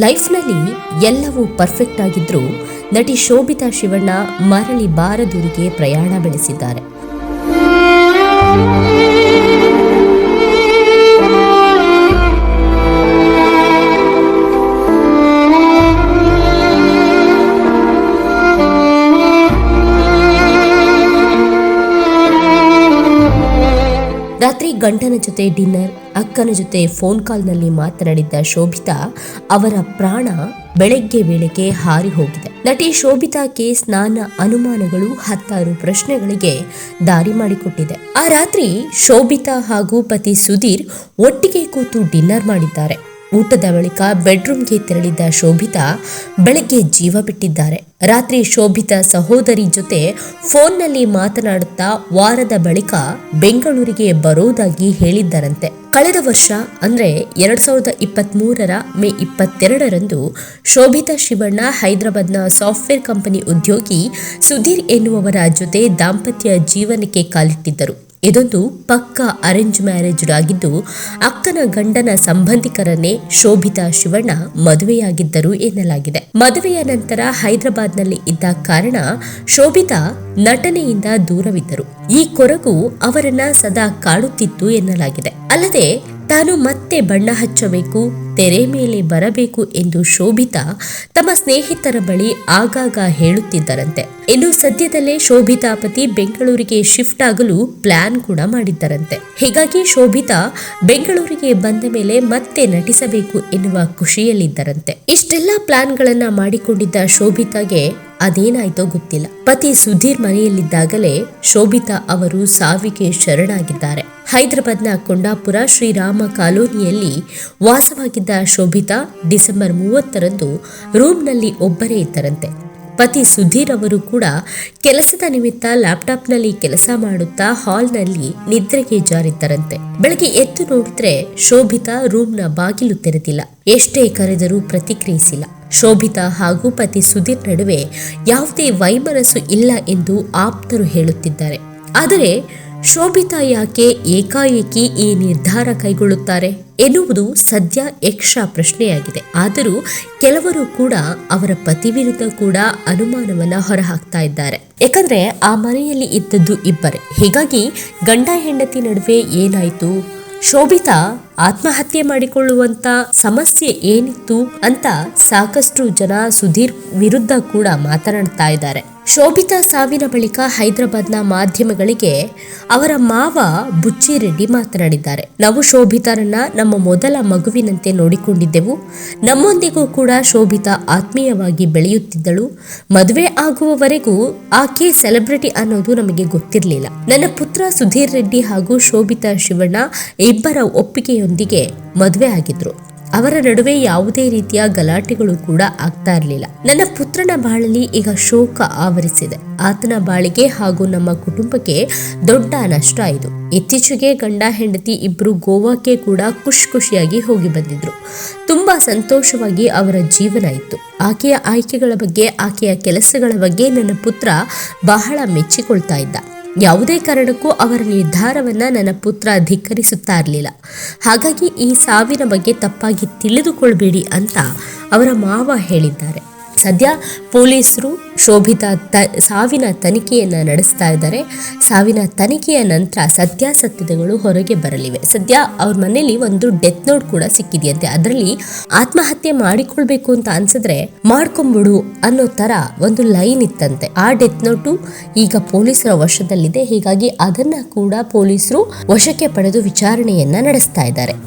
ಲೈಫ್ನಲ್ಲಿ ಎಲ್ಲವೂ ಪರ್ಫೆಕ್ಟ್ ಆಗಿದ್ರೂ ನಟಿ ಶೋಭಿತಾ ಶಿವಣ್ಣ ಮರಳಿ ಬಾರದೂರಿಗೆ ಪ್ರಯಾಣ ಬೆಳೆಸಿದ್ದಾರೆ. ರಾತ್ರಿ ಗಂಡನ ಜೊತೆ ಡಿನ್ನರ್, ಅಕ್ಕನ ಜೊತೆ ಫೋನ್ ಕಾಲ್ನಲ್ಲಿ ಮಾತನಾಡಿದ್ದ ಶೋಭಿತಾ ಅವರ ಪ್ರಾಣ ಬೆಳಗ್ಗೆ ವೇಳೆಗೆ ಹಾರಿ ಹೋಗಿದೆ. ನಟಿ ಶೋಭಿತಾಕ್ಕೆ ಸ್ನಾನ ಅನುಮಾನಗಳು 10 ಪ್ರಶ್ನೆಗಳಿಗೆ ದಾರಿ ಮಾಡಿಕೊಟ್ಟಿದೆ. ಆ ರಾತ್ರಿ ಶೋಭಿತಾ ಹಾಗೂ ಪತಿ ಸುಧೀರ್ ಒಟ್ಟಿಗೆ ಕೂತು ಡಿನ್ನರ್ ಮಾಡಿದ್ದಾರೆ. ಊಟದ ಬಳಿಕ ಬೆಡ್ರೂಮ್ಗೆ ತೆರಳಿದ್ದ ಶೋಭಿತಾ ಬೆಳಗ್ಗೆ ಜೀವ ಬಿಟ್ಟಿದ್ದಾರೆ. ರಾತ್ರಿ ಶೋಭಿತಾ ಸಹೋದರಿ ಜೊತೆ ಫೋನ್ನಲ್ಲಿ ಮಾತನಾಡುತ್ತಾ ವಾರದ ಬಳಿಕ ಬೆಂಗಳೂರಿಗೆ ಬರೋದಾಗಿ ಹೇಳಿದ್ದರಂತೆ. ಕಳೆದ ವರ್ಷ ಅಂದ್ರೆ 2023 ಮೇ 22ರಂದು ಶೋಭಿತಾ ಶಿವಣ್ಣ ಹೈದರಾಬಾದ್ನ ಸಾಫ್ಟ್ವೇರ್ ಕಂಪನಿ ಉದ್ಯೋಗಿ ಸುಧೀರ್ ಎನ್ನುವವರ ಜೊತೆ ದಾಂಪತ್ಯ ಜೀವನಕ್ಕೆ ಕಾಲಿಟ್ಟಿದ್ದರು. ಇದೊಂದು ಪಕ್ಕಾ ಅರೇಂಜ್ ಮ್ಯಾರೇಜ್ ಆಗಿದ್ದು, ಅಕ್ಕನ ಗಂಡನ ಸಂಬಂಧಿಕರನ್ನೇ ಶೋಭಿತಾ ಶಿವಣ್ಣ ಮದುವೆಯಾಗಿದ್ದರು ಎನ್ನಲಾಗಿದೆ. ಮದುವೆಯ ನಂತರ ಹೈದರಾಬಾದ್ನಲ್ಲಿ ಇದ್ದ ಕಾರಣ ಶೋಭಿತಾ ನಟನೆಯಿಂದ ದೂರವಿದ್ದರು. ಈ ಕೊರಗು ಅವರನ್ನ ಸದಾ ಕಾಡುತ್ತಿತ್ತು ಎನ್ನಲಾಗಿದೆ. ಅಲ್ಲದೆ ತಾನು ಮತ್ತೆ ಬಣ್ಣ ಹಚ್ಚಬೇಕು, ತೆರೆ ಮೇಲೆ ಬರಬೇಕು ಎಂದು ಶೋಭಿತಾ ತಮ್ಮ ಸ್ನೇಹಿತರ ಬಳಿ ಆಗಾಗ ಹೇಳುತ್ತಿದ್ದರಂತೆ. ಇನ್ನು ಸದ್ಯದಲ್ಲೇ ಶೋಭಿತಾ ಪತಿ ಬೆಂಗಳೂರಿಗೆ ಶಿಫ್ಟ್ ಆಗಲು ಪ್ಲಾನ್ ಕೂಡ ಮಾಡಿದ್ದರಂತೆ. ಹೀಗಾಗಿ ಶೋಭಿತಾ ಬೆಂಗಳೂರಿಗೆ ಬಂದ ಮೇಲೆ ಮತ್ತೆ ನಟಿಸಬೇಕು ಎನ್ನುವ ಖುಷಿಯಲ್ಲಿದ್ದರಂತೆ. ಇಷ್ಟೆಲ್ಲ ಪ್ಲಾನ್ಗಳನ್ನ ಮಾಡಿಕೊಂಡಿದ್ದ ಶೋಭಿತಾಗೆ ಅದೇನಾಯ್ತೋ ಗೊತ್ತಿಲ್ಲ. ಪತಿ ಸುಧೀರ್ ಮನೆಯಲ್ಲಿದ್ದಾಗಲೇ ಶೋಭಿತಾ ಅವರು ಸಾವಿಗೆ ಶರಣಾಗಿದ್ದಾರೆ. ಹೈದರಾಬಾದ್ನ ಕೊಂಡಾಪುರ ಶ್ರೀರಾಮ ಕಾಲೋನಿಯಲ್ಲಿ ವಾಸವಾಗಿದ್ದ ಶೋಭಿತಾ ಡಿಸೆಂಬರ್ 30ರಂದು ರೂಮ್ನಲ್ಲಿ ಒಬ್ಬರೇ ಇದ್ದರಂತೆ. ಪತಿ ಸುಧೀರ್ ಅವರು ಕೂಡ ಕೆಲಸದ ನಿಮಿತ್ತ ಲ್ಯಾಪ್ಟಾಪ್ನಲ್ಲಿ ಕೆಲಸ ಮಾಡುತ್ತಾ ಹಾಲ್ನಲ್ಲಿ ನಿದ್ರೆಗೆ ಜಾರಿದ್ದರಂತೆ. ಬೆಳಗ್ಗೆ ಎದ್ದು ನೋಡಿದ್ರೆ ಶೋಭಿತಾ ರೂಮ್ನ ಬಾಗಿಲು ತೆರೆದಿಲ್ಲ. ಎಷ್ಟೇ ಕರೆದರೂ ಪ್ರತಿಕ್ರಿಯಿಸಿಲ್ಲ. ಶೋಭಿತಾ ಹಾಗೂ ಪತಿ ಸುಧೀರ್ ನಡುವೆ ಯಾವುದೇ ವೈಮನಸ್ಸು ಇಲ್ಲ ಎಂದು ಆಪ್ತರು ಹೇಳುತ್ತಿದ್ದಾರೆ. ಆದರೆ ಶೋಭಿತಾ ಯಾಕೆ ಏಕಾಏಕಿ ಈ ನಿರ್ಧಾರ ಕೈಗೊಳ್ಳುತ್ತಾರೆ ಎನ್ನುವುದು ಸದ್ಯ ಯಕ್ಷ ಪ್ರಶ್ನೆಯಾಗಿದೆ. ಆದರೂ ಕೆಲವರು ಕೂಡ ಅವರ ಪತಿ ವಿರುದ್ಧ ಕೂಡ ಅನುಮಾನವನ್ನ ಹೊರಹಾಕ್ತಾ ಇದ್ದಾರೆ. ಯಾಕಂದ್ರೆ ಆ ಮನೆಯಲ್ಲಿ ಇದ್ದದ್ದು ಇಬ್ಬರೇ. ಹೀಗಾಗಿ ಗಂಡ ಹೆಂಡತಿ ನಡುವೆ ಏನಾಯ್ತು, ಶೋಭಿತಾ ಆತ್ಮಹತ್ಯೆ ಮಾಡಿಕೊಳ್ಳುವಂತ ಸಮಸ್ಯೆ ಏನಿತ್ತು ಅಂತ ಸಾಕಷ್ಟು ಜನ ಸುಧೀರ್ ವಿರುದ್ಧ ಕೂಡ ಮಾತನಾಡ್ತಾ ಇದ್ದಾರೆ. ಶೋಭಿತಾ ಸಾವಿನ ಬಳಿಕ ಹೈದರಾಬಾದ್ನ ಮಾಧ್ಯಮಗಳಿಗೆ ಅವರ ಮಾವ ಬುಚ್ಚಿ ರೆಡ್ಡಿ ಮಾತನಾಡಿದ್ದಾರೆ. ನಾವು ಶೋಭಿತಾರನ್ನ ನಮ್ಮ ಮೊದಲ ಮಗುವಿನಂತೆ ನೋಡಿಕೊಂಡಿದ್ದೆವು. ನಮ್ಮೊಂದಿಗೂ ಕೂಡ ಶೋಭಿತಾ ಆತ್ಮೀಯವಾಗಿ ಬೆಳೆಯುತ್ತಿದ್ದಳು. ಮದುವೆ ಆಗುವವರೆಗೂ ಆಕೆ ಸೆಲೆಬ್ರಿಟಿ ಅನ್ನೋದು ನಮಗೆ ಗೊತ್ತಿರಲಿಲ್ಲ. ನನ್ನ ಪುತ್ರ ಸುಧೀರ್ ರೆಡ್ಡಿ ಹಾಗೂ ಶೋಭಿತಾ ಶಿವಣ್ಣ ಇಬ್ಬರ ಒಪ್ಪಿಗೆಯೊಂದಿಗೆ ಮದುವೆ ಆಗಿದ್ರು. ಅವರ ನಡುವೆ ಯಾವುದೇ ರೀತಿಯ ಗಲಾಟೆಗಳು ಕೂಡ ಆಗ್ತಾ ಇರಲಿಲ್ಲ. ನನ್ನ ಪುತ್ರನ ಬಾಳಲ್ಲಿ ಈಗ ಶೋಕ ಆವರಿಸಿದೆ. ಆತನ ಬಾಳಿಗೆ ಹಾಗೂ ನಮ್ಮ ಕುಟುಂಬಕ್ಕೆ ದೊಡ್ಡ ನಷ್ಟ ಆಯಿತು. ಇತ್ತೀಚೆಗೆ ಗಂಡ ಹೆಂಡತಿ ಇಬ್ರು ಗೋವಾಕ್ಕೆ ಕೂಡ ಖುಷಿಯಾಗಿ ಹೋಗಿ ಬಂದಿದ್ರು. ತುಂಬಾ ಸಂತೋಷವಾಗಿ ಅವರ ಜೀವನ ಇತ್ತು. ಆಕೆಯ ಆಯ್ಕೆಗಳ ಬಗ್ಗೆ, ಆಕೆಯ ಕೆಲಸಗಳ ಬಗ್ಗೆ ನನ್ನ ಪುತ್ರ ಬಹಳ ಮೆಚ್ಚಿಕೊಳ್ತಾ ಇದ್ದ. ಯಾವುದೇ ಕಾರಣಕ್ಕೂ ಅವರ ನಿರ್ಧಾರವನ್ನ ನನ್ನ ಪುತ್ರ ಧಿಕ್ಕರಿಸುತ್ತಾ ಇರಲಿಲ್ಲ. ಹಾಗಾಗಿ ಈ ಸಾವಿನ ಬಗ್ಗೆ ತಪ್ಪಾಗಿ ತಿಳಿದುಕೊಳ್ಬೇಡಿ ಅಂತ ಅವರ ಮಾವ ಹೇಳಿದ್ದಾರೆ. ಸದ್ಯ ಪೊಲೀಸರು ಶೋಭಿತಾ ಸಾವಿನ ತನಿಖೆಯನ್ನ ನಡೆಸ್ತಾ ಇದ್ದಾರೆ. ಸಾವಿನ ತನಿಖೆಯ ನಂತರ ಸತ್ಯಾಸತ್ಯತೆಗಳು ಹೊರಗೆ ಬರಲಿವೆ. ಸದ್ಯ ಅವ್ರ ಮನೇಲಿ ಒಂದು ಡೆತ್ ನೋಟ್ ಕೂಡ ಸಿಕ್ಕಿದೆಯಂತೆ. ಅದರಲ್ಲಿ ಆತ್ಮಹತ್ಯೆ ಮಾಡಿಕೊಳ್ಬೇಕು ಅಂತ ಅನ್ಸಿದ್ರೆ ಮಾಡ್ಕೊಂಬಿಡು ಅನ್ನೋ ತರ ಒಂದು ಲೈನ್ ಇತ್ತಂತೆ. ಆ ಡೆತ್ ನೋಟು ಈಗ ಪೊಲೀಸರ ವಶದಲ್ಲಿದೆ. ಹೀಗಾಗಿ ಅದನ್ನ ಕೂಡ ಪೊಲೀಸರು ವಶಕ್ಕೆ ಪಡೆದು ವಿಚಾರಣೆಯನ್ನ ನಡೆಸ್ತಾ ಇದ್ದಾರೆ.